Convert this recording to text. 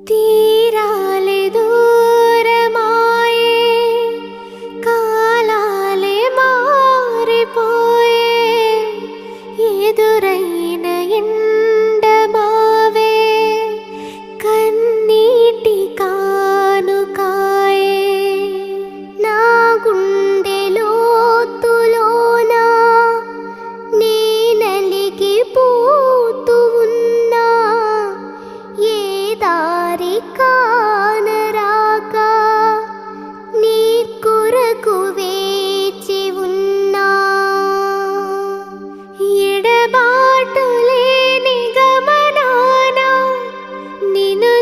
తీరాలే దూరమాయే కాలాలే మారిపోయే ఎదురైన ఎండమావే కన్నీటి కానుకాయే నా గుండె లోతులోన నీ నలిగిపోతూ ఉన్నా ఏ దారి కానరాక నీ కొరకు వేచి ఉన్నా ఎడబాటు లేని గమనాన నిన్ను